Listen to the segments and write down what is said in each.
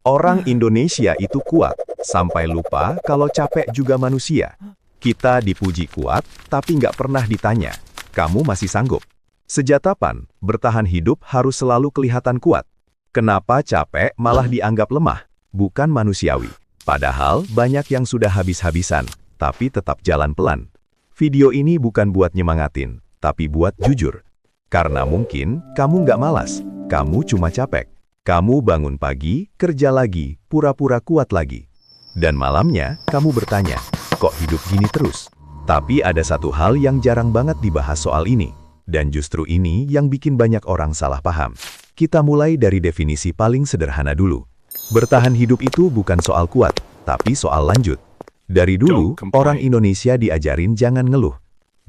Orang Indonesia itu kuat, sampai lupa kalau capek juga manusia. Kita dipuji kuat, tapi nggak pernah ditanya, kamu masih sanggup? Sejatapan, bertahan hidup harus selalu kelihatan kuat. Kenapa capek malah dianggap lemah? Bukan manusiawi. Padahal banyak yang sudah habis-habisan, tapi tetap jalan pelan. Video ini bukan buat nyemangatin, tapi buat jujur. Karena mungkin kamu nggak malas, kamu cuma capek. Kamu bangun pagi, kerja lagi, pura-pura kuat lagi. Dan malamnya, kamu bertanya, kok hidup gini terus? Tapi ada satu hal yang jarang banget dibahas soal ini. Dan justru ini yang bikin banyak orang salah paham. Kita mulai dari definisi paling sederhana dulu. Bertahan hidup itu bukan soal kuat, tapi soal lanjut. Dari dulu, orang Indonesia diajarin jangan ngeluh.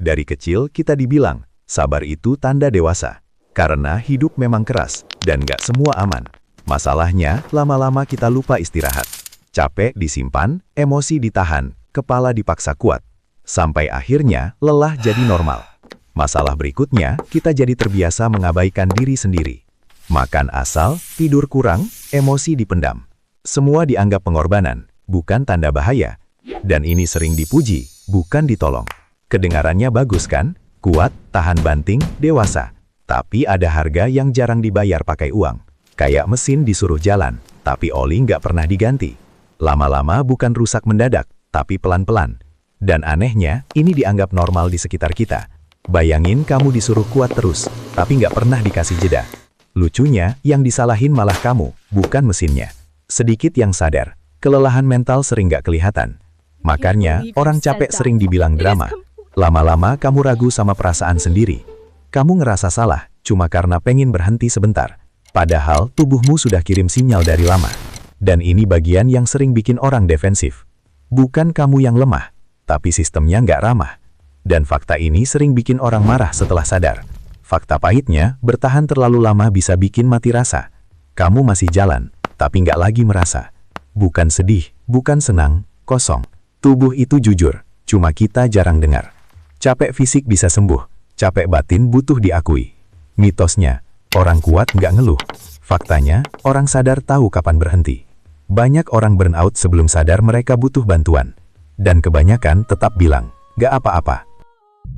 Dari kecil kita dibilang, sabar itu tanda dewasa. Karena hidup memang keras, dan gak semua aman. Masalahnya, lama-lama kita lupa istirahat. Capek disimpan, emosi ditahan, kepala dipaksa kuat. Sampai akhirnya, lelah jadi normal. Masalah berikutnya, kita jadi terbiasa mengabaikan diri sendiri. Makan asal, tidur kurang, emosi dipendam. Semua dianggap pengorbanan, bukan tanda bahaya. Dan ini sering dipuji, bukan ditolong. Kedengarannya bagus kan? Kuat, tahan banting, dewasa. Tapi ada harga yang jarang dibayar pakai uang. Kayak mesin disuruh jalan, tapi oli nggak pernah diganti. Lama-lama bukan rusak mendadak, tapi pelan-pelan. Dan anehnya, ini dianggap normal di sekitar kita. Bayangin kamu disuruh kuat terus, tapi nggak pernah dikasih jeda. Lucunya, yang disalahin malah kamu, bukan mesinnya. Sedikit yang sadar, kelelahan mental sering nggak kelihatan. Makanya, orang capek sering dibilang drama. Lama-lama kamu ragu sama perasaan sendiri. Kamu ngerasa salah, cuma karena pengen berhenti sebentar. Padahal tubuhmu sudah kirim sinyal dari lama. Dan ini bagian yang sering bikin orang defensif. Bukan kamu yang lemah, tapi sistemnya nggak ramah. Dan fakta ini sering bikin orang marah setelah sadar. Fakta pahitnya, bertahan terlalu lama bisa bikin mati rasa. Kamu masih jalan, tapi nggak lagi merasa. Bukan sedih, bukan senang, kosong. Tubuh itu jujur, cuma kita jarang dengar. Capek fisik bisa sembuh. Capek batin butuh diakui. Mitosnya, orang kuat nggak ngeluh. Faktanya, orang sadar tahu kapan berhenti. Banyak orang burnout sebelum sadar mereka butuh bantuan. Dan kebanyakan tetap bilang, nggak apa-apa.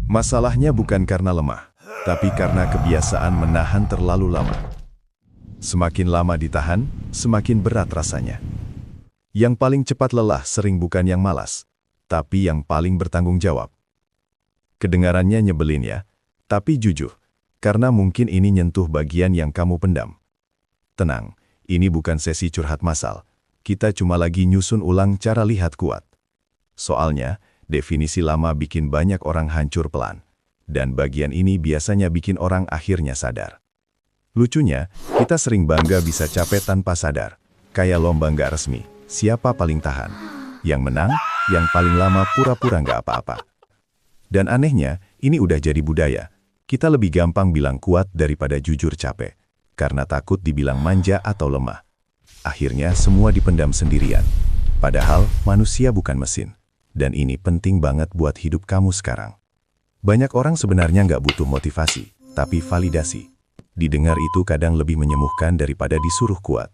Masalahnya bukan karena lemah, tapi karena kebiasaan menahan terlalu lama. Semakin lama ditahan, semakin berat rasanya. Yang paling cepat lelah sering bukan yang malas, tapi yang paling bertanggung jawab. Kedengarannya nyebelin ya, tapi jujur, karena mungkin ini nyentuh bagian yang kamu pendam. Tenang, ini bukan sesi curhat masal. Kita cuma lagi nyusun ulang cara lihat kuat. Soalnya, definisi lama bikin banyak orang hancur pelan. Dan bagian ini biasanya bikin orang akhirnya sadar. Lucunya, kita sering bangga bisa capek tanpa sadar. Kayak lomba nggak resmi, siapa paling tahan. Yang menang, yang paling lama pura-pura nggak apa-apa. Dan anehnya, ini udah jadi budaya. Kita lebih gampang bilang kuat daripada jujur capek. Karena takut dibilang manja atau lemah. Akhirnya semua dipendam sendirian. Padahal manusia bukan mesin. Dan ini penting banget buat hidup kamu sekarang. Banyak orang sebenarnya nggak butuh motivasi, tapi validasi. Didengar itu kadang lebih menyembuhkan daripada disuruh kuat.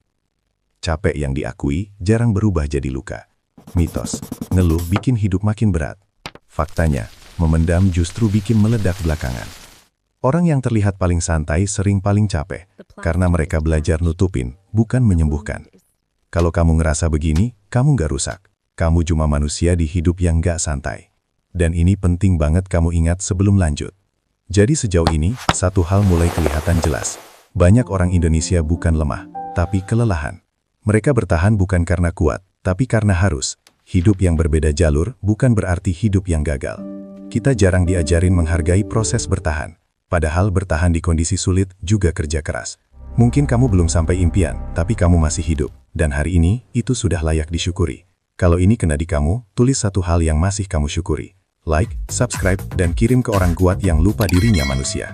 Capek yang diakui jarang berubah jadi luka. Mitos, ngeluh bikin hidup makin berat. Faktanya, memendam justru bikin meledak belakangan. Orang yang terlihat paling santai sering paling capek, karena mereka belajar nutupin, bukan menyembuhkan. Kalau kamu ngerasa begini, kamu nggak rusak. Kamu cuma manusia di hidup yang nggak santai. Dan ini penting banget kamu ingat sebelum lanjut. Jadi sejauh ini, satu hal mulai kelihatan jelas. Banyak orang Indonesia bukan lemah, tapi kelelahan. Mereka bertahan bukan karena kuat, tapi karena harus. Hidup yang berbeda jalur bukan berarti hidup yang gagal. Kita jarang diajarin menghargai proses bertahan. Padahal bertahan di kondisi sulit juga kerja keras. Mungkin kamu belum sampai impian, tapi kamu masih hidup. Dan hari ini, itu sudah layak disyukuri. Kalau ini kena di kamu, tulis satu hal yang masih kamu syukuri. Like, subscribe, dan kirim ke orang kuat yang lupa dirinya manusia.